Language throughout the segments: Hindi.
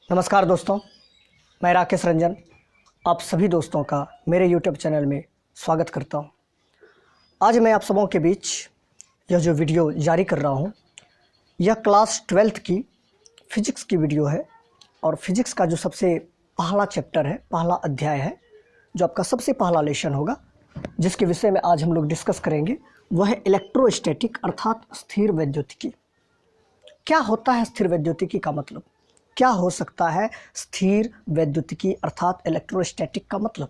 नमस्कार दोस्तों, मैं राकेश रंजन आप सभी दोस्तों का मेरे YouTube चैनल में स्वागत करता हूं। आज मैं आप सबों के बीच यह जो वीडियो जारी कर रहा हूं, यह क्लास 12th की फिजिक्स की वीडियो है और फिजिक्स का जो सबसे पहला चैप्टर है, पहला अध्याय है, जो आपका सबसे पहला लेसन होगा, जिसके विषय में आज हम लोग डिस्कस करेंगे, वह है इलेक्ट्रोस्टैटिक अर्थात स्थिर वैद्युतिकी। क्या होता है स्थिर वैद्युतिकी का मतलब? क्या हो सकता है स्थिर वैद्युतिकी अर्थात इलेक्ट्रोस्टैटिक का मतलब?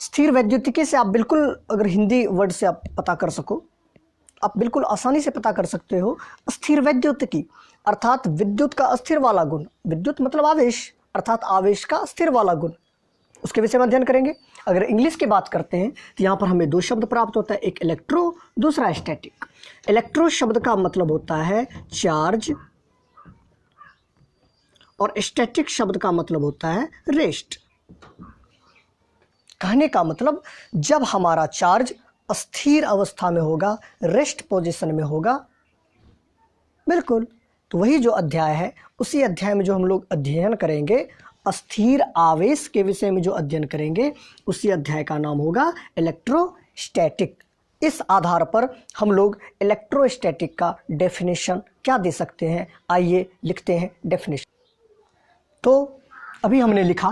स्थिर वैद्युतिकी से आप बिल्कुल, अगर हिंदी वर्ड से आप पता कर सको, आप बिल्कुल आसानी से पता कर सकते हो। स्थिर वैद्युतिकी अर्थात विद्युत का अस्थिर वाला गुण, विद्युत मतलब आवेश, अर्थात आवेश का स्थिर वाला गुण, उसके विषय में अध्ययन करेंगे। अगर इंग्लिश की बात करते हैं तो यहाँ पर हमें दो शब्द प्राप्त होता है, एक इलेक्ट्रो, दूसरा स्टैटिक। इलेक्ट्रो शब्द का मतलब होता है चार्ज और स्टैटिक शब्द का मतलब होता है रेस्ट। कहने का मतलब, जब हमारा चार्ज स्थिर अवस्था में होगा, रेस्ट पोजीशन में होगा, बिल्कुल, तो वही जो अध्याय है, उसी अध्याय में जो हम लोग अध्ययन करेंगे, अस्थिर आवेश के विषय में जो अध्ययन करेंगे, उसी अध्याय का नाम होगा इलेक्ट्रोस्टैटिक। इस आधार पर हम लोग इलेक्ट्रोस्टैटिक का डेफिनेशन क्या दे सकते हैं, आइए लिखते हैं डेफिनेशन। तो अभी हमने लिखा,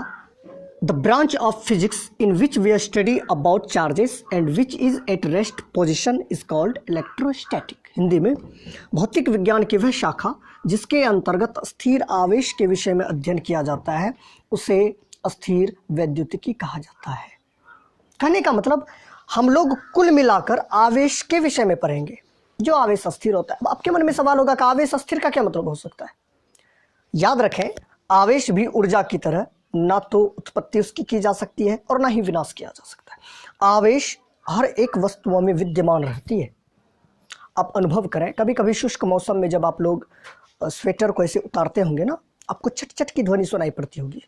the branch of physics in which we study about charges and which is at rest position is called electrostatic. Hindi में भौतिक विज्ञान की वह शाखा जिसके अंतर्गत स्थिर आवेश के विषय में अध्ययन किया जाता है, उसे स्थिर वैद्युतिकी कहा जाता है। कहने का मतलब, हम लोग कुल मिलाकर आवेश के विषय में पढ़ेंगे, जो आवेश अस्थिर होता है। अब आपके मन में सवाल होगा कि आवेश अस्थिर का क्या मतलब हो सकता है? याद रखें, आवेश भी ऊर्जा की तरह ना तो उत्पत्ति उसकी की जा सकती है और ना ही विनाश किया जा सकता है। आवेश हर एक वस्तुओं में विद्यमान रहती है। आप अनुभव करें, कभी कभी शुष्क मौसम में जब आप लोग स्वेटर को ऐसे उतारते होंगे ना, आपको चट चट की ध्वनि सुनाई पड़ती होगी।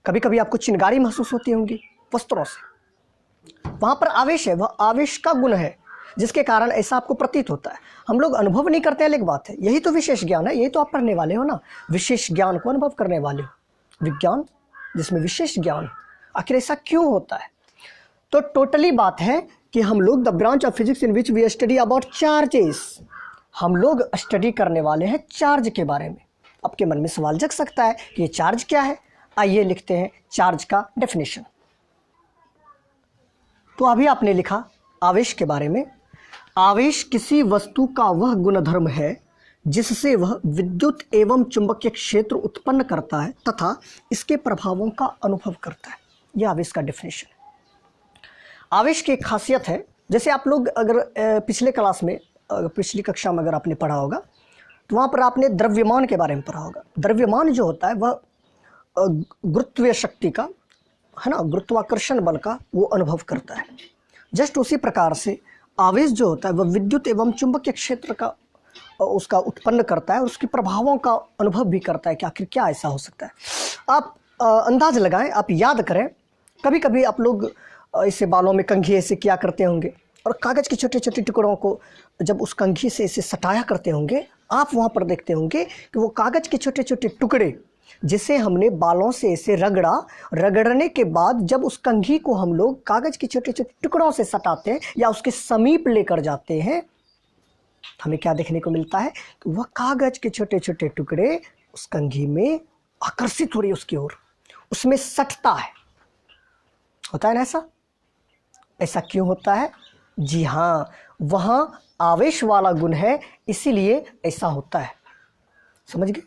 कभी कभी आपको चिंगारी महसूस होती होंगी वस्त्रों से। वहां पर आवेश है, वह आवेश का गुण है, जिसके कारण ऐसा आपको प्रतीत होता है। हम लोग अनुभव नहीं करते, अलग बात है, यही तो विशेष ज्ञान है, यही तो आप पढ़ने वाले हो ना, विशेष ज्ञान को अनुभव करने वाले हो। विज्ञान जिसमें विशेष ज्ञान, आखिर ऐसा क्यों होता है? तो टोटली बात है कि हम लोग the branch of physics in which we study about charges, हम लोग स्टडी करने वाले हैं चार्ज के बारे में। आपके मन में सवाल जग सकता है कि ये चार्ज क्या है? आइए लिखते हैं चार्ज का डेफिनेशन। तो अभी आपने लिखा आवेश के बारे में। आवेश किसी वस्तु का वह गुणधर्म है जिससे वह विद्युत एवं चुंबकीय क्षेत्र उत्पन्न करता है तथा इसके प्रभावों का अनुभव करता है। यह आवेश का डेफिनेशन है। आवेश की एक खासियत है, जैसे आप लोग अगर पिछले क्लास में, पिछली कक्षा में अगर आपने पढ़ा होगा, तो वहाँ पर आपने द्रव्यमान के बारे में पढ़ा होगा। द्रव्यमान जो होता है वह गुरुत्वीय शक्ति का, है ना, गुरुत्वाकर्षण बल का वो अनुभव करता है। जस्ट उसी प्रकार से आवेश जो होता है वह विद्युत एवं चुंबकीय क्षेत्र का उसका उत्पन्न करता है और उसके प्रभावों का अनुभव भी करता है कि आखिर क्या ऐसा हो सकता है। आप अंदाज लगाएं, आप याद करें, कभी कभी आप लोग इसे बालों में कंघी ऐसे किया करते होंगे और कागज़ के छोटे छोटे टुकड़ों को जब उस कंघी से इसे सटाया करते होंगे, आप वहाँ पर देखते होंगे कि वो कागज़ के छोटे छोटे टुकड़े जिसे हमने बालों से ऐसे रगड़ने के बाद जब उस कंघी को हम लोग कागज़ के छोटे छोटे टुकड़ों से सटाते हैं या उसके समीप लेकर जाते हैं, हमें क्या देखने को मिलता है कि वह कागज के छोटे छोटे टुकड़े उस कंघी में आकर्षित हो रही है उसकी ओर, उसमें सटता है। होता है ना ऐसा? ऐसा क्यों होता है? जी हाँ, वहाँ आवेश वाला गुण है, इसीलिए ऐसा होता है। समझ गए?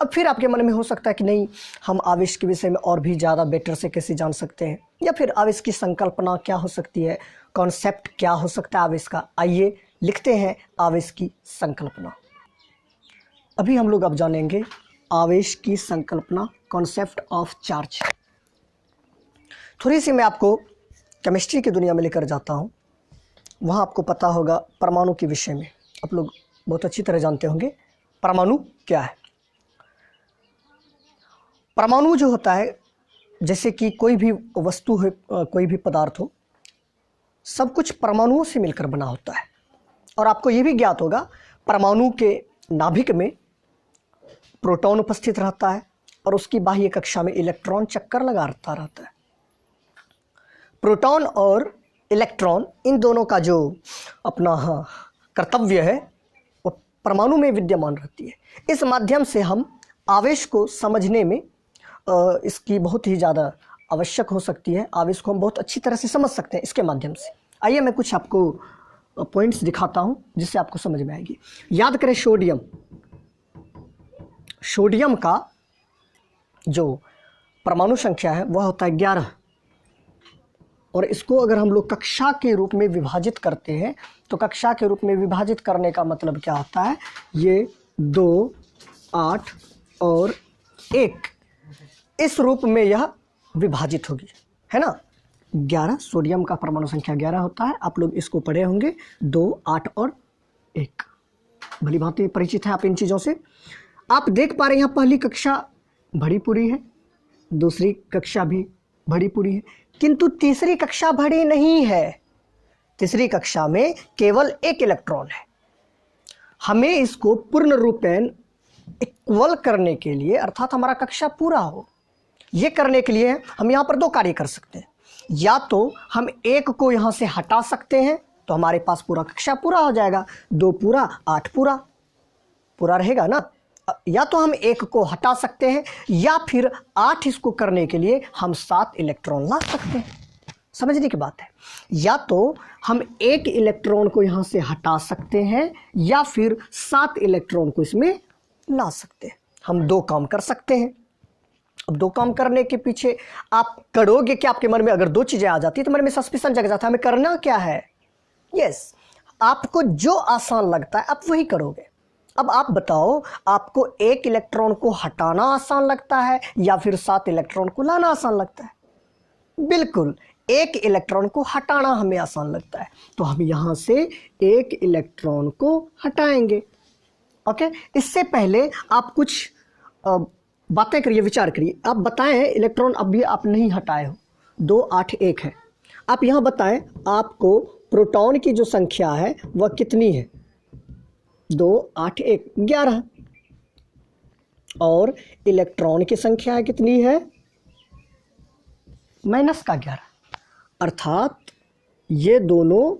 अब फिर आपके मन में हो सकता है कि नहीं, हम आवेश के विषय में और भी ज़्यादा बेटर से कैसे जान सकते हैं, या फिर आवेश की संकल्पना क्या हो सकती है, कॉन्सेप्ट क्या हो सकता है आवेश का। आइए लिखते हैं आवेश की संकल्पना। अभी हम लोग अब जानेंगे आवेश की संकल्पना, कॉन्सेप्ट ऑफ चार्ज। थोड़ी सी मैं आपको केमिस्ट्री की दुनिया में लेकर जाता हूँ। वहाँ आपको पता होगा परमाणु के विषय में, आप लोग बहुत अच्छी तरह जानते होंगे परमाणु क्या है। परमाणु जो होता है, जैसे कि कोई भी वस्तु है, कोई भी पदार्थ हो, सब कुछ परमाणुओं से मिलकर बना होता है। और आपको ये भी ज्ञात होगा, परमाणु के नाभिक में प्रोटॉन उपस्थित रहता है और उसकी बाह्य कक्षा में इलेक्ट्रॉन चक्कर लगाता रहता है। प्रोटॉन और इलेक्ट्रॉन इन दोनों का जो अपना कर्तव्य है वो परमाणु में विद्यमान रहती है। इस माध्यम से हम आवेश को समझने में इसकी बहुत ही ज़्यादा आवश्यक हो सकती है। आवेश को हम बहुत अच्छी तरह से समझ सकते हैं इसके माध्यम से। आइए मैं कुछ आपको पॉइंट्स दिखाता हूं जिससे आपको समझ में आएगी। याद करें सोडियम का जो परमाणु संख्या है वह होता है 11, और इसको अगर हम लोग कक्षा के रूप में विभाजित करते हैं तो कक्षा के रूप में विभाजित करने का मतलब क्या होता है, ये 2, 8 और 1 इस रूप में यह विभाजित होगी, है ना। 11 सोडियम का परमाणु संख्या 11 होता है। आप लोग इसको पढ़े होंगे, 2, 8 और 1। भली भांति परिचित है आप इन चीज़ों से। आप देख पा रहे हैं यहाँ पहली कक्षा भरी पूरी है, दूसरी कक्षा भी भरी पूरी है, किंतु तीसरी कक्षा भरी नहीं है। तीसरी कक्षा में केवल 1 इलेक्ट्रॉन है। हमें इसको पूर्ण रूपेण इक्वल करने के लिए, अर्थात हमारा कक्षा पूरा हो, ये करने के लिए हम यहाँ पर 2 कार्य कर सकते हैं। या तो हम 1 को यहाँ से हटा सकते हैं तो हमारे पास पूरा कक्षा पूरा हो जाएगा, 2 पूरा 8 पूरा रहेगा ना। या तो हम 1 को हटा सकते हैं या फिर 8 इसको करने के लिए हम 7 इलेक्ट्रॉन ला सकते हैं। समझने की बात है। या तो हम 1 इलेक्ट्रॉन को यहाँ से हटा सकते हैं या फिर 7 इलेक्ट्रॉन को इसमें ला सकते हैं। हम 2 काम कर सकते हैं। अब 2 काम करने के पीछे आप करोगे कि आपके मन में अगर 2 चीजें आ जाती है तो मन में सस्पिशन जग जाता है, हमें करना क्या है। यस, आपको जो आसान लगता है आप वही करोगे। अब आप बताओ, आपको 1 इलेक्ट्रॉन को हटाना आसान लगता है या फिर 7 इलेक्ट्रॉन को लाना आसान लगता है? बिल्कुल 1 इलेक्ट्रॉन को हटाना हमें आसान लगता है, तो हम यहां से 1 इलेक्ट्रॉन को हटाएंगे। ओके, इससे पहले आप कुछ बातें करिए, विचार करिए। आप बताएं, इलेक्ट्रॉन अभी आप नहीं हटाए हो, 2, 8, 1 है। आप यहां बताएं आपको प्रोटॉन की जो संख्या है वह कितनी है? 2, 8, 1, 11। और इलेक्ट्रॉन की संख्या कितनी है? -11। अर्थात ये दोनों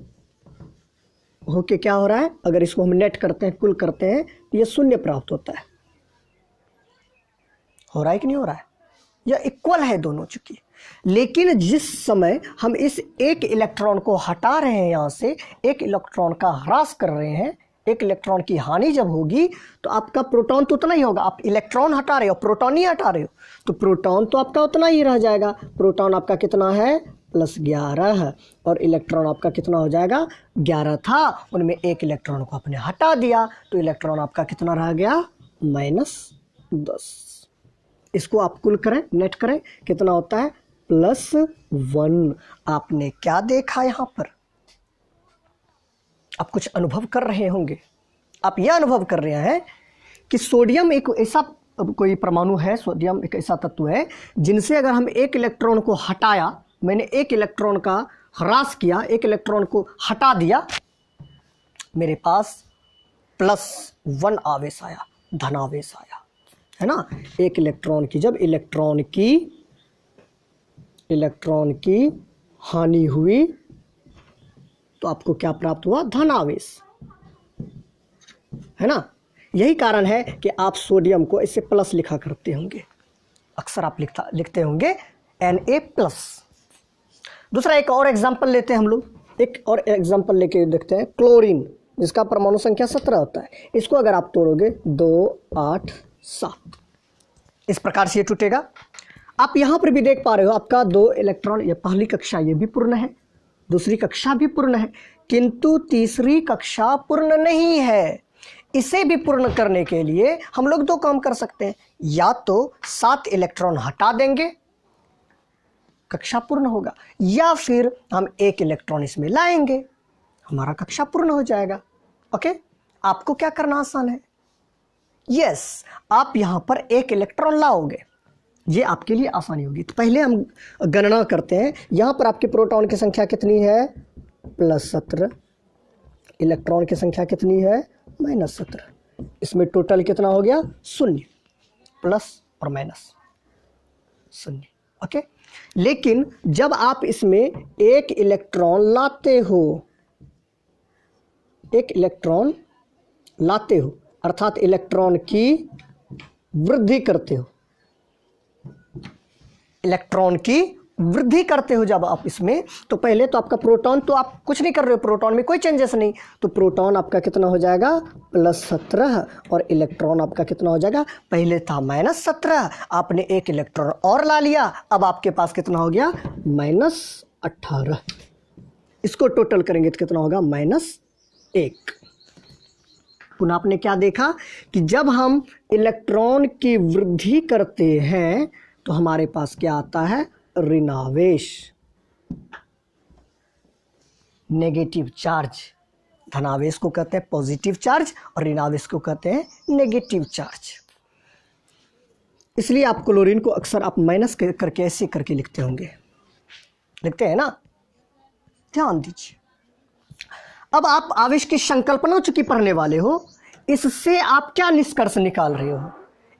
होके क्या हो रहा है, अगर इसको हम नेट करते हैं, कुल करते हैं, तो ये 0 प्राप्त होता है। हो रहा है कि नहीं हो रहा है? यह इक्वल है दोनों चूंकि। लेकिन जिस समय हम इस 1 इलेक्ट्रॉन को हटा रहे हैं, यहां से 1 इलेक्ट्रॉन का ह्रास कर रहे हैं, 1 इलेक्ट्रॉन की हानि जब होगी तो आपका प्रोटॉन तो उतना ही होगा। आप इलेक्ट्रॉन हटा रहे हो, प्रोटॉन नहीं हटा रहे हो, तो प्रोटॉन तो आपका उतना ही रह जाएगा। प्रोटॉन आपका कितना है? +11 है। और इलेक्ट्रॉन आपका कितना हो जाएगा? 11 था, उनमें 1 इलेक्ट्रॉन को आपने हटा दिया तो इलेक्ट्रॉन आपका कितना रह गया? -10। इसको आप कुल करें, नेट करें, कितना होता है? +1। आपने क्या देखा यहां पर? आप कुछ अनुभव कर रहे होंगे। आप यह अनुभव कर रहे हैं कि सोडियम एक ऐसा कोई परमाणु है, सोडियम एक ऐसा तत्व है जिनसे अगर हम 1 इलेक्ट्रॉन को हटाया, मैंने 1 इलेक्ट्रॉन का ह्रास किया, 1 इलेक्ट्रॉन को हटा दिया, मेरे पास +1 आवेश आया, धनावेश आया, है ना। 1 इलेक्ट्रॉन की जब इलेक्ट्रॉन की हानि हुई तो आपको क्या प्राप्त हुआ? धनावेश, है ना। यही कारण है कि आप सोडियम को ऐसे प्लस लिखा करते होंगे, अक्सर आप लिखते होंगे Na+। दूसरा एक और एग्जांपल लेते हैं हम लोग, एक और एग्जांपल लेके देखते हैं। क्लोरीन, जिसका परमाणु संख्या 17 होता है, इसको अगर आप तोड़ोगे 2, 8, 7, इस प्रकार से ये टूटेगा। आप यहां पर भी देख पा रहे हो आपका 2 इलेक्ट्रॉन, ये पहली कक्षा ये भी पूर्ण है, दूसरी कक्षा भी पूर्ण है, किंतु तीसरी कक्षा पूर्ण नहीं है। इसे भी पूर्ण करने के लिए हम लोग 2 काम कर सकते हैं। या तो 7 इलेक्ट्रॉन हटा देंगे, कक्षा पूर्ण होगा, या फिर हम 1 इलेक्ट्रॉन इसमें लाएंगे, हमारा कक्षा पूर्ण हो जाएगा। ओके, आपको क्या करना आसान है? यस, आप यहां पर 1 इलेक्ट्रॉन लाओगे, ये आपके लिए आसानी होगी। तो पहले हम गणना करते हैं। यहां पर आपके प्रोटॉन की संख्या कितनी है? +17। इलेक्ट्रॉन की संख्या कितनी है? -17। इसमें टोटल कितना हो गया? 0 + और माइनस, शून्य। ओके, लेकिन जब आप इसमें एक इलेक्ट्रॉन लाते हो, एक इलेक्ट्रॉन लाते हो अर्थात इलेक्ट्रॉन की वृद्धि करते हो, इलेक्ट्रॉन की वृद्धि करते हो जब आप इसमें, तो पहले तो आपका प्रोटॉन, तो आप कुछ नहीं कर रहे हो, प्रोटॉन में कोई चेंजेस नहीं, तो प्रोटॉन आपका कितना हो जाएगा +17 और इलेक्ट्रॉन आपका कितना हो जाएगा, पहले था -17, आपने एक इलेक्ट्रॉन और ला लिया, अब आपके पास कितना हो गया -18। इसको टोटल करेंगे तो कितना होगा -1। पुनः आपने क्या देखा कि जब हम इलेक्ट्रॉन की वृद्धि करते हैं तो हमारे पास क्या आता है, ऋणावेश, नेगेटिव चार्ज। धनावेश को कहते हैं पॉजिटिव चार्ज और ऋणावेश को कहते हैं नेगेटिव चार्ज। इसलिए आप क्लोरीन को अक्सर आप माइनस करके ऐसे करके लिखते होंगे, लिखते हैं ना, ध्यान दीजिए। अब आप आवेश की संकल्पना चूंकि पढ़ने वाले हो, इससे आप क्या निष्कर्ष निकाल रहे हो,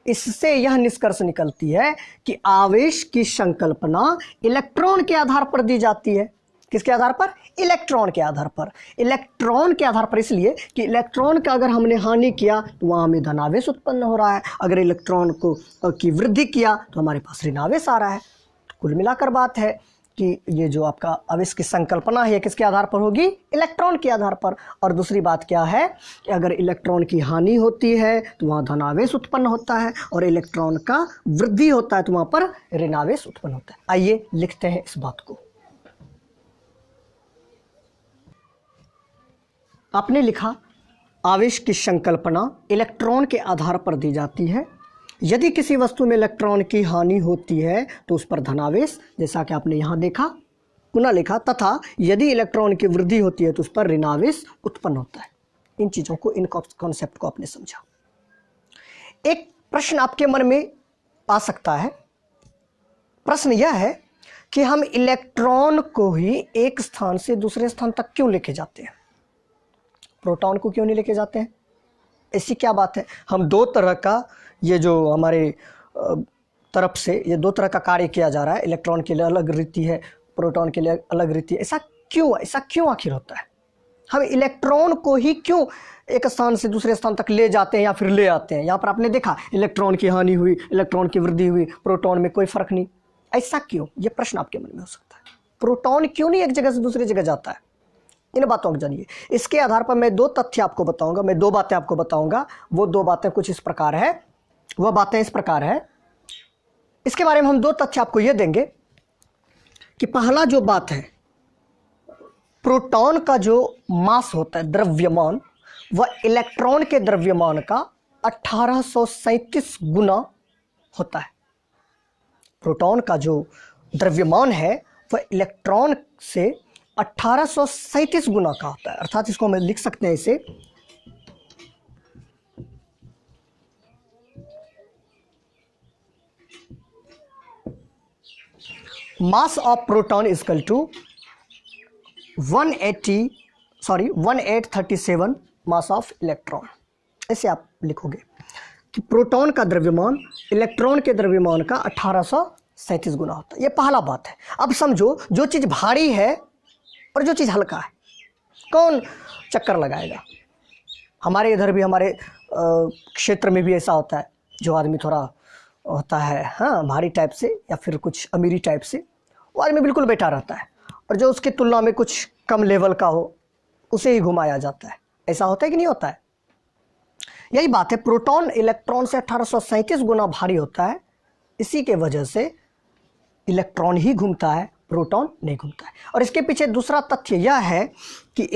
इससे यह निष्कर्ष निकलती है कि आवेश की संकल्पना इलेक्ट्रॉन के आधार पर दी जाती है। किसके आधार पर, इलेक्ट्रॉन के आधार पर। इलेक्ट्रॉन के आधार पर इसलिए कि इलेक्ट्रॉन का अगर हमने हानि किया तो वहां हमें धनावेश उत्पन्न हो रहा है, अगर इलेक्ट्रॉन को की वृद्धि किया तो हमारे पास ऋणावेश आ रहा है। तो कुल मिलाकर बात है कि ये जो आपका आवेश की संकल्पना है, किसके आधार पर होगी, इलेक्ट्रॉन के आधार पर। और दूसरी बात क्या है कि अगर इलेक्ट्रॉन की हानि होती है तो वहाँ धनावेश उत्पन्न होता है, और इलेक्ट्रॉन का वृद्धि होता है तो वहाँ पर ऋणावेश उत्पन्न होता है। आइए लिखते हैं इस बात को। आपने लिखा आवेश की संकल्पना इलेक्ट्रॉन के आधार पर दी जाती है। यदि किसी वस्तु में इलेक्ट्रॉन की हानि होती है तो उस पर धनावेश, जैसा कि आपने यहाँ देखा, पुनः लिखा, तथा यदि इलेक्ट्रॉन की वृद्धि होती है तो उस पर ऋणावेश उत्पन्न होता है। इन चीज़ों को, इन कॉन्सेप्ट को आपने समझा। एक प्रश्न आपके मन में आ सकता है, प्रश्न यह है कि हम इलेक्ट्रॉन को ही एक स्थान से दूसरे स्थान तक क्यों लेके जाते हैं, प्रोटॉन को क्यों नहीं लेके जाते हैं? ऐसी क्या बात है? हम दो तरह का, ये जो हमारे तरफ से ये दो तरह का कार्य किया जा रहा है, इलेक्ट्रॉन के लिए अलग रीति है, प्रोटॉन के लिए अलग रीति है, ऐसा क्यों आखिर होता है? हम इलेक्ट्रॉन को ही क्यों एक स्थान से दूसरे स्थान तक ले जाते हैं या फिर ले आते हैं? यहाँ पर आपने देखा इलेक्ट्रॉन की हानि हुई, इलेक्ट्रॉन की वृद्धि हुई, प्रोटॉन में कोई फर्क नहीं। ऐसा क्यों? ये प्रश्न आपके मन में हो सकता है। प्रोटॉन क्यों नहीं एक जगह से दूसरी जगह जाता है? इन बातों को जानिए। इसके आधार पर मैं दो तथ्य आपको बताऊंगा, मैं दो बातें आपको बताऊंगा। वो दो बातें कुछ इस प्रकार है, वह बातें इस प्रकार है। इसके बारे में हम दो तथ्य आपको यह देंगे कि पहला जो बात है, प्रोटॉन का जो मास होता है, द्रव्यमान, वह इलेक्ट्रॉन के द्रव्यमान का 1837 गुना होता है। प्रोटॉन का जो द्रव्यमान है वह इलेक्ट्रॉन से 1837 गुना का होता है। अर्थात इसको हम लिख सकते हैं इसे mass of proton equal to 1837 mass of electron. ऐसे आप लिखोगे कि प्रोटॉन का द्रव्यमान इलेक्ट्रॉन के द्रव्यमान का 1837 गुना होता है। ये पहला बात है। अब समझो, जो चीज़ भारी है और जो चीज़ हल्का है, कौन चक्कर लगाएगा? हमारे इधर भी, हमारे क्षेत्र में भी ऐसा होता है, जो आदमी थोड़ा होता है हाँ भारी टाइप से या फिर कुछ अमीरी टाइप से, वो आदमी बिल्कुल बैठा रहता है, और जो उसकी तुलना में कुछ कम लेवल का हो उसे ही घुमाया जाता है। ऐसा होता है कि नहीं होता है? यही बात है, प्रोटॉन इलेक्ट्रॉन से 1837 गुना भारी होता है। इसी के वजह से इलेक्ट्रॉन ही घूमता है, प्रोटॉन नहीं घूमता है। और इसके पीछे दूसरा तथ्य यह है कि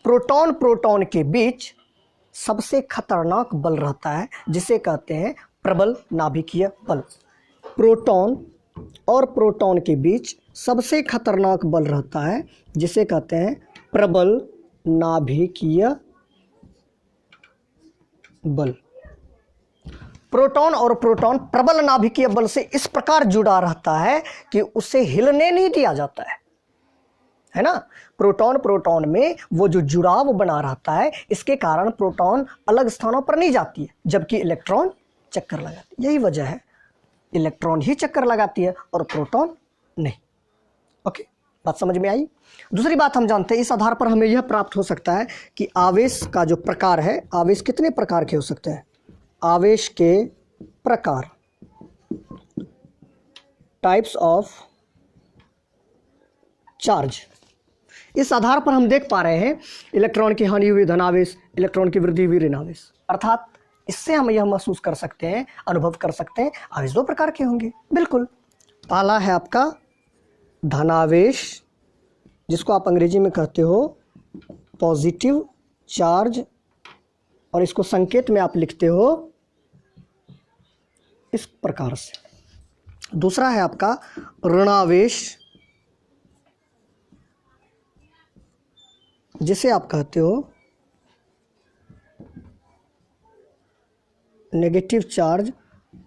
प्रोटॉन के बीच सबसे खतरनाक बल रहता है, जिसे कहते हैं प्रबल नाभिकीय बल। प्रोटॉन और प्रोटॉन के बीच सबसे खतरनाक बल रहता है, जिसे कहते हैं प्रबल नाभिकीय बल। प्रोटॉन और प्रोटॉन प्रबल नाभिकीय बल से इस प्रकार जुड़ा रहता है कि उसे हिलने नहीं दिया जाता है ना। प्रोटॉन में वो जो जुड़ाव बना रहता है, इसके कारण प्रोटॉन अलग स्थानों पर नहीं जाती है, जबकि इलेक्ट्रॉन चक्कर लगाती है। यही वजह है, इलेक्ट्रॉन ही चक्कर लगाती है और प्रोटॉन नहीं। ओके, बात समझ में आई। दूसरी बात हम जानते हैं, इस आधार पर हमें यह प्राप्त हो सकता है कि आवेश का जो प्रकार है, आवेश कितने प्रकार के हो सकते हैं? आवेश के प्रकार, टाइप्स ऑफ चार्ज। इस आधार पर हम देख पा रहे हैं इलेक्ट्रॉन की हानि हुई धनावेश, इलेक्ट्रॉन की वृद्धि हुई ऋणावेश। अर्थात इससे हम यह महसूस कर सकते हैं, अनुभव कर सकते हैं, आवेश दो प्रकार के होंगे। बिल्कुल, पहला है आपका धनावेश, जिसको आप अंग्रेजी में कहते हो पॉजिटिव चार्ज, और इसको संकेत में आप लिखते हो इस प्रकार से। दूसरा है आपका ऋणावेश, जिसे आप कहते हो नेगेटिव चार्ज,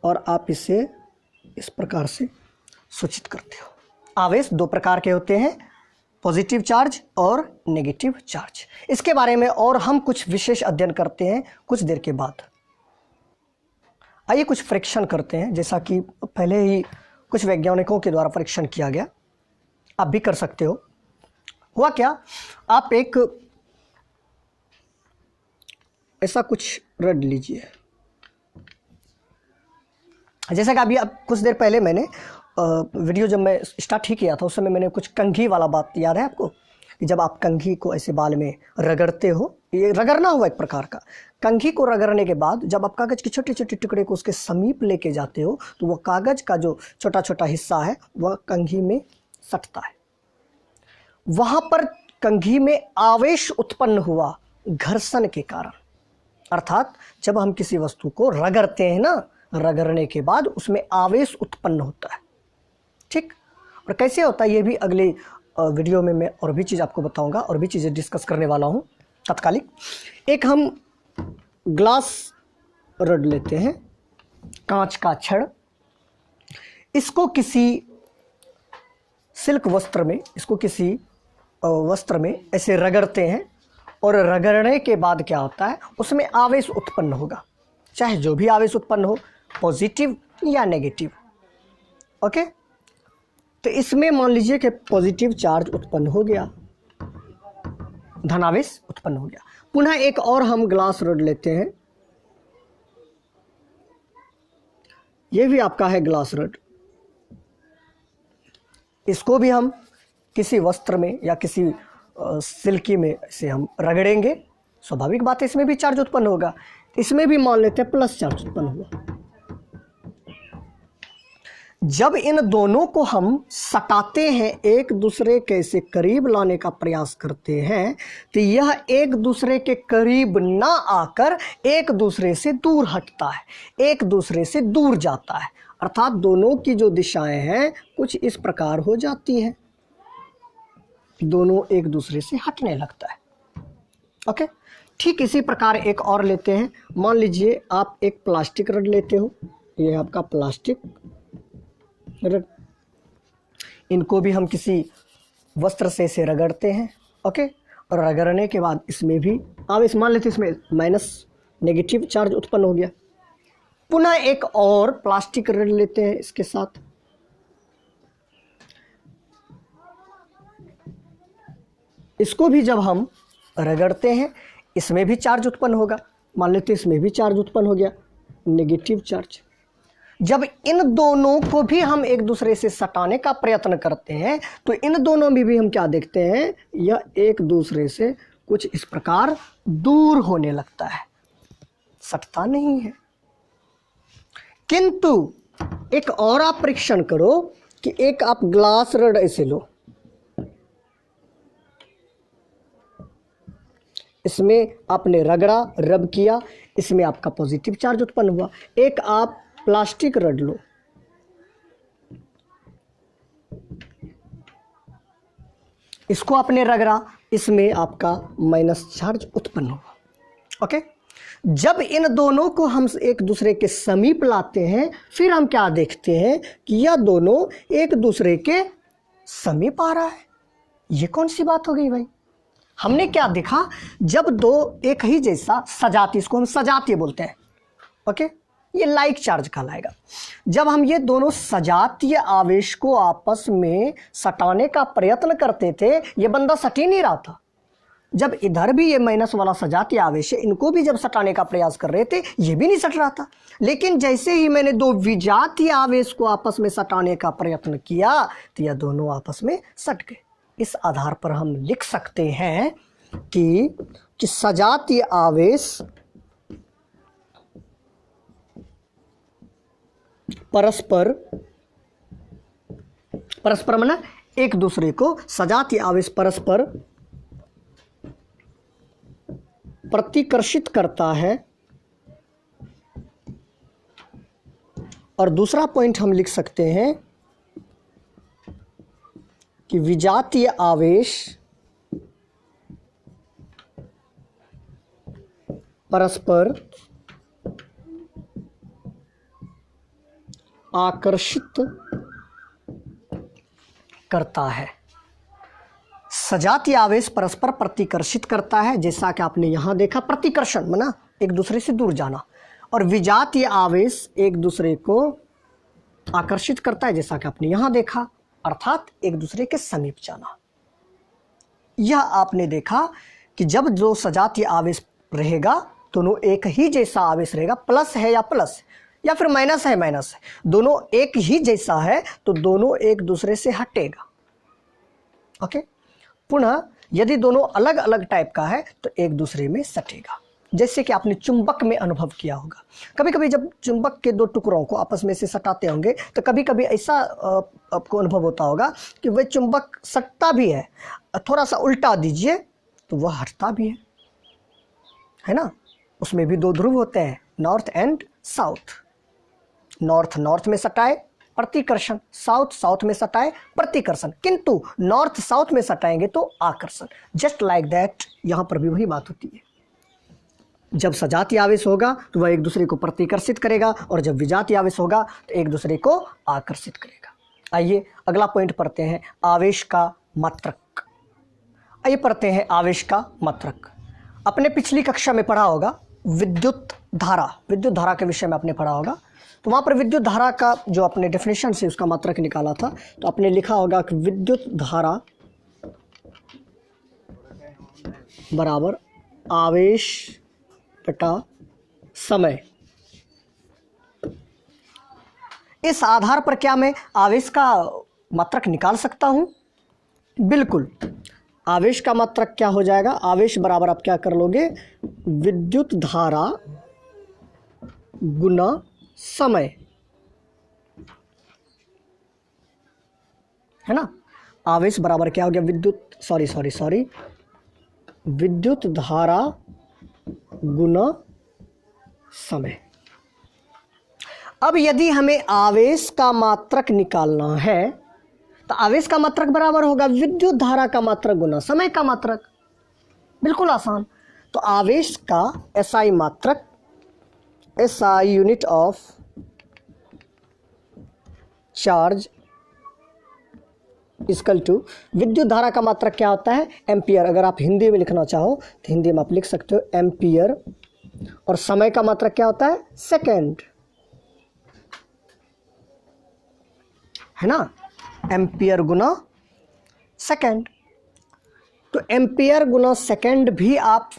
और आप इसे इस प्रकार से सूचित करते हो। आवेश दो प्रकार के होते हैं, पॉजिटिव चार्ज और नेगेटिव चार्ज। इसके बारे में और हम कुछ विशेष अध्ययन करते हैं कुछ देर के बाद। आइए कुछ परीक्षण करते हैं, जैसा कि पहले ही कुछ वैज्ञानिकों के द्वारा परीक्षण किया गया, आप भी कर सकते हो। हुआ क्या, आप एक ऐसा कुछ रड लीजिए, जैसा कि अभी अब कुछ देर पहले मैंने वीडियो जब मैं स्टार्ट ही किया था उस समय मैंने कुछ कंघी वाला बात याद है आपको, कि जब आप कंघी को ऐसे बाल में रगड़ते हो, ये रगड़ना हुआ एक प्रकार का, कंघी को रगड़ने के बाद जब आप कागज़ के छोटे छोटे टुकड़े को उसके समीप लेके जाते हो तो वह कागज़ का जो छोटा छोटा हिस्सा है वह कंघी में सटता है। वहाँ पर कंघी में आवेश उत्पन्न हुआ घर्षण के कारण। अर्थात जब हम किसी वस्तु को रगड़ते हैं ना, रगड़ने के बाद उसमें आवेश उत्पन्न होता है। ठीक, और कैसे होता है ये भी अगले वीडियो में मैं और भी चीज़ आपको बताऊंगा, और भी चीज़ें डिस्कस करने वाला हूँ तत्कालिक। एक हम ग्लास रड लेते हैं, कांच का छड़, इसको किसी सिल्क वस्त्र में, इसको किसी वस्त्र में ऐसे रगड़ते हैं, और रगड़ने के बाद क्या होता है, उसमें आवेश उत्पन्न होगा, चाहे जो भी आवेश उत्पन्न हो, पॉजिटिव या नेगेटिव। ओके, तो इसमें मान लीजिए कि पॉजिटिव चार्ज उत्पन्न हो गया, धनावेश उत्पन्न हो गया। पुनः एक और हम ग्लास रड लेते हैं, यह भी आपका है ग्लास रड, इसको भी हम किसी वस्त्र में या किसी सिल्की में से हम रगड़ेंगे, स्वाभाविक बात है इसमें भी चार्ज उत्पन्न होगा। इसमें भी मान लेते हैं प्लस चार्ज उत्पन्न हुआ। जब इन दोनों को हम सटाते हैं, एक दूसरे के से करीब लाने का प्रयास करते हैं, तो यह एक दूसरे के करीब ना आकर एक दूसरे से दूर हटता है, एक दूसरे से दूर जाता है। अर्थात दोनों की जो दिशाएं हैं कुछ इस प्रकार हो जाती हैं, दोनों एक दूसरे से हटने लगता है। ओके, ठीक इसी प्रकार एक और लेते हैं। मान लीजिए आप एक प्लास्टिक रड लेते हो, ये आपका प्लास्टिक रड, इनको भी हम किसी वस्त्र से इसे रगड़ते हैं। ओके, और रगड़ने के बाद इसमें भी आवेश, मान लेते हैं इसमें माइनस नेगेटिव चार्ज उत्पन्न हो गया। पुनः एक और प्लास्टिक रड लेते हैं इसके साथ, इसको भी जब हम रगड़ते हैं इसमें भी चार्ज उत्पन्न होगा, मान लेते हैं इसमें भी चार्ज उत्पन्न हो गया, नेगेटिव चार्ज। जब इन दोनों को भी हम एक दूसरे से सटाने का प्रयत्न करते हैं तो इन दोनों में भी हम क्या देखते हैं, यह एक दूसरे से कुछ इस प्रकार दूर होने लगता है, सटता नहीं है। किंतु एक और आप परीक्षण करो कि एक आप ग्लास रड ऐसे लो, इसमें आपने रगड़ा, रब किया, इसमें आपका पॉजिटिव चार्ज उत्पन्न हुआ। एक आप प्लास्टिक रड लो, इसको आपने रगड़ा, इसमें आपका माइनस चार्ज उत्पन्न हुआ। ओके, जब इन दोनों को हम एक दूसरे के समीप लाते हैं फिर हम क्या देखते हैं कि यह दोनों एक दूसरे के समीप आ रहा है। ये कौन सी बात हो गई भाई? हमने क्या देखा, जब दो एक ही जैसा सजाती, इसको हम सजातीय बोलते हैं। ओके, ये लाइक चार्ज कहलाएगा। जब हम ये दोनों सजातीय आवेश को आपस में सटाने का प्रयत्न करते थे, ये बंदा सट ही नहीं रहा था। जब इधर भी ये माइनस वाला सजातीय आवेश है, इनको भी जब सटाने का प्रयास कर रहे थे, ये भी नहीं सट रहा था। लेकिन जैसे ही मैंने दो विजातीय आवेश को आपस में सटाने का प्रयत्न किया तो यह दोनों आपस में सट गए। इस आधार पर हम लिख सकते हैं कि सजातीय आवेश परस्पर माना एक दूसरे को, सजातीय आवेश परस्पर प्रतिकर्षित करता है। और दूसरा पॉइंट हम लिख सकते हैं कि विजातीय आवेश परस्पर आकर्षित करता है। सजातीय आवेश परस्पर प्रतिकर्षित करता है, जैसा कि आपने यहां देखा, प्रतिकर्षण माना एक दूसरे से दूर जाना, और विजातीय आवेश एक दूसरे को आकर्षित करता है, जैसा कि आपने यहां देखा, अर्थात एक दूसरे के समीप जाना। यह आपने देखा कि जब दो सजातीय आवेश रहेगा, दोनों एक ही जैसा आवेश रहेगा, प्लस है या प्लस, या फिर माइनस है माइनस है, दोनों एक ही जैसा है, तो दोनों एक दूसरे से हटेगा। ओके। पुनः यदि दोनों अलग अलग टाइप का है तो एक दूसरे में सटेगा। जैसे कि आपने चुंबक में अनुभव किया होगा, कभी कभी जब चुंबक के दो टुकड़ों को आपस में से सटाते होंगे तो कभी कभी ऐसा आपको अनुभव होता होगा कि वह चुंबक सटता भी है, थोड़ा सा उल्टा दीजिए तो वह हटता भी है ना। उसमें भी दो ध्रुव होते हैं, north and south. North north में सटाए प्रतिकर्षण, साउथ साउथ में सटाए प्रतिकर्षण, किंतु नॉर्थ साउथ में सटाएंगे तो आकर्षण। जस्ट लाइक दैट यहां पर भी वही बात होती है। जब सजातीय आवेश होगा तो वह एक दूसरे को प्रतिकर्षित करेगा, और जब विजातीय आवेश होगा तो एक दूसरे को आकर्षित करेगा। आइए अगला पॉइंट पढ़ते हैं, आवेश का मात्रक। आइए पढ़ते हैं आवेश का मात्रक। अपने पिछली कक्षा में पढ़ा होगा विद्युत धारा के विषय में आपने पढ़ा होगा, तो वहाँ पर विद्युत धारा का जो अपने डेफिनेशन से उसका मात्रक निकाला था, तो आपने लिखा होगा कि विद्युत धारा बराबर आवेश बटा समय। इस आधार पर क्या मैं आवेश का मात्रक निकाल सकता हूं? बिल्कुल। आवेश का मात्रक क्या हो जाएगा? आवेश बराबर आप क्या कर लोगे, विद्युत धारा गुना समय, है ना। आवेश बराबर क्या हो गया, विद्युत धारा गुना समय। अब यदि हमें आवेश का मात्रक निकालना है तो आवेश का मात्रक बराबर होगा विद्युत धारा का मात्रक गुना समय का मात्रक। बिल्कुल आसान। तो आवेश का एसआई मात्रक, SI unit of charge equal to विद्युत धारा का मात्रक क्या होता है, एम्पियर। अगर आप हिंदी में लिखना चाहो तो हिंदी में आप लिख सकते हो एम्पियर, और समय का मात्रक क्या होता है, सेकेंड, है ना। एम्पियर गुना सेकेंड। तो एम्पियर गुना सेकेंड भी आप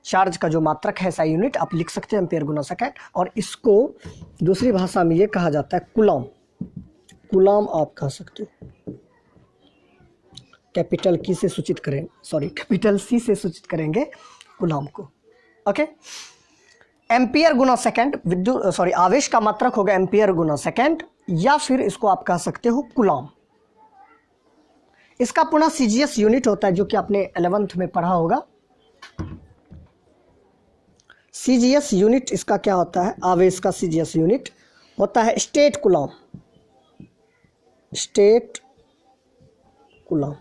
चार्ज का जो मात्रक है एसआई यूनिट आप लिख सकते हैं, एम्पियर गुना सेकेंड। और इसको दूसरी भाषा में ये कहा जाता है कूलम। कूलम आप कह सकते हो। कैपिटल सी से सूचित करेंगे कूलम को। ओके। एम्पियर गुना सेकेंड आवेश का मात्रक होगा एम्पियर गुना सेकेंड, या फिर इसको आप कह सकते हो कूलम। इसका पुनः सीजीएस यूनिट होता है जो कि आपने 11th में पढ़ा होगा। सीजीएस यूनिट इसका क्या होता है, आवेश का सीजीएस यूनिट होता है स्टेट कूलम। State coulomb.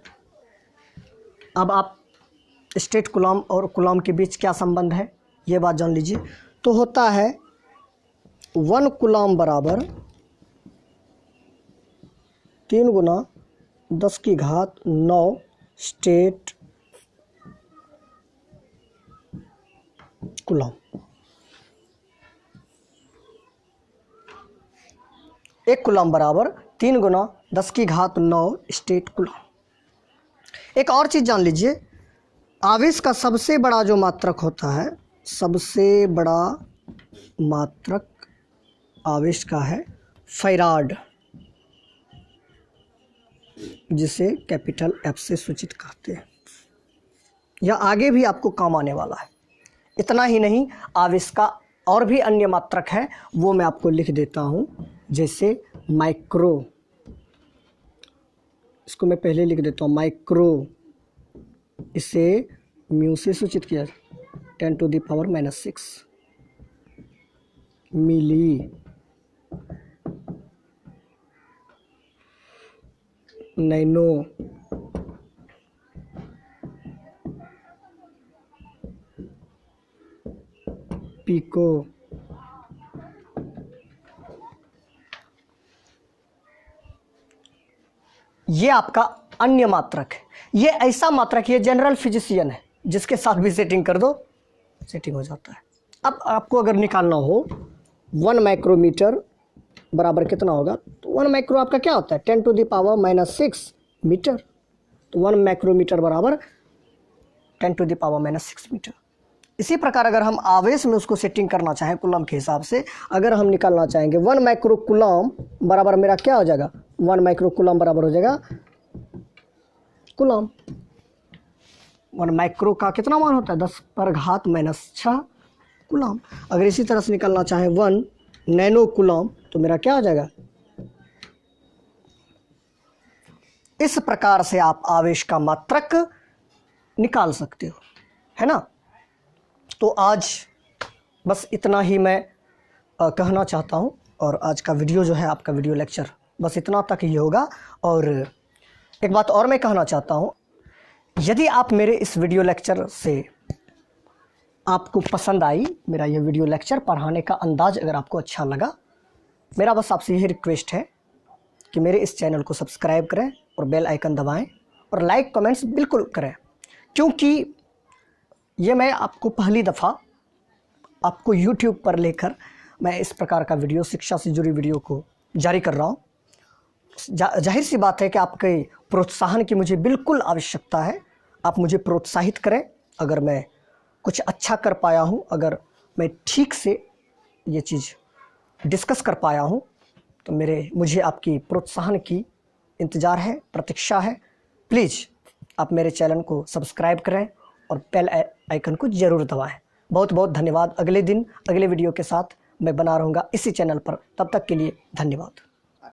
अब आप स्टेट कूलम और कूलम के बीच क्या संबंध है ये बात जान लीजिए। तो होता है 1 कूलम बराबर 3 गुना 10⁻9 स्टेट कूलम। 1 कूलम बराबर 3 गुना 10⁻9 स्टेट कूलम। एक और चीज़ जान लीजिए, आवेश का सबसे बड़ा जो मात्रक होता है, सबसे बड़ा मात्रक आवेश का है फैराड, जिसे कैपिटल F से सूचित करते हैं। यह आगे भी आपको काम आने वाला है। इतना ही नहीं, आवेश का और भी अन्य मात्रक है, वो मैं आपको लिख देता हूँ। जैसे माइक्रो, इसको मैं पहले लिख देता हूँ माइक्रो, इसे म्यू से सूचित किया 10⁻⁻6 मिली, नैनो, पिको, ये आपका अन्य मात्रक है। ये ऐसा मात्रक, ये जनरल फिजिशियन है, जिसके साथ भी सेटिंग कर दो सेटिंग हो जाता है। अब आपको अगर निकालना हो 1 माइक्रोमीटर बराबर कितना होगा, तो 1 माइक्रो आपका क्या होता है 10⁻⁻6 मीटर। तो 1 माइक्रोमीटर बराबर 10⁻⁻6 मीटर। इसी प्रकार अगर हम आवेश में उसको सेटिंग करना चाहें कूलम के हिसाब से, अगर हम निकालना चाहेंगे 1 माइक्रो कूलम बराबर मेरा क्या हो जाएगा, 1 माइक्रो कूलम बराबर हो जाएगा कूलम। 1 माइक्रो का कितना मान होता है 10⁻⁻6 कूलम। अगर इसी तरह से निकालना चाहें 1 नैनो कूलम तो मेरा क्या हो जाएगा। इस प्रकार से आप आवेश का मात्रक निकाल सकते हो, है ना। तो आज बस इतना ही मैं कहना चाहता हूँ, और आज का वीडियो जो है आपका वीडियो लेक्चर बस इतना तक ही होगा। और एक बात और मैं कहना चाहता हूँ, यदि आप मेरे इस वीडियो लेक्चर से आपको पसंद आई, मेरा ये वीडियो लेक्चर पढ़ाने का अंदाज अगर आपको अच्छा लगा, मेरा बस आपसे यही रिक्वेस्ट है कि मेरे इस चैनल को सब्सक्राइब करें और बेल आइकन दबाएं और लाइक कमेंट्स बिल्कुल करें, क्योंकि ये मैं आपको पहली दफ़ा आपको YouTube पर लेकर मैं इस प्रकार का वीडियो, शिक्षा से जुड़ी वीडियो को जारी कर रहा हूँ। जाहिर सी बात है कि आपके प्रोत्साहन की मुझे बिल्कुल आवश्यकता है। आप मुझे प्रोत्साहित करें। अगर मैं कुछ अच्छा कर पाया हूँ, अगर मैं ठीक से ये चीज़ डिस्कस कर पाया हूँ, तो मुझे आपकी प्रोत्साहन की इंतज़ार है, प्रतीक्षा है। प्लीज़ आप मेरे चैनल को सब्सक्राइब करें और बेल आइकन को ज़रूर दबाएं। बहुत बहुत धन्यवाद। अगले दिन अगले वीडियो के साथ मैं बना रहूँगा इसी चैनल पर। तब तक के लिए धन्यवाद।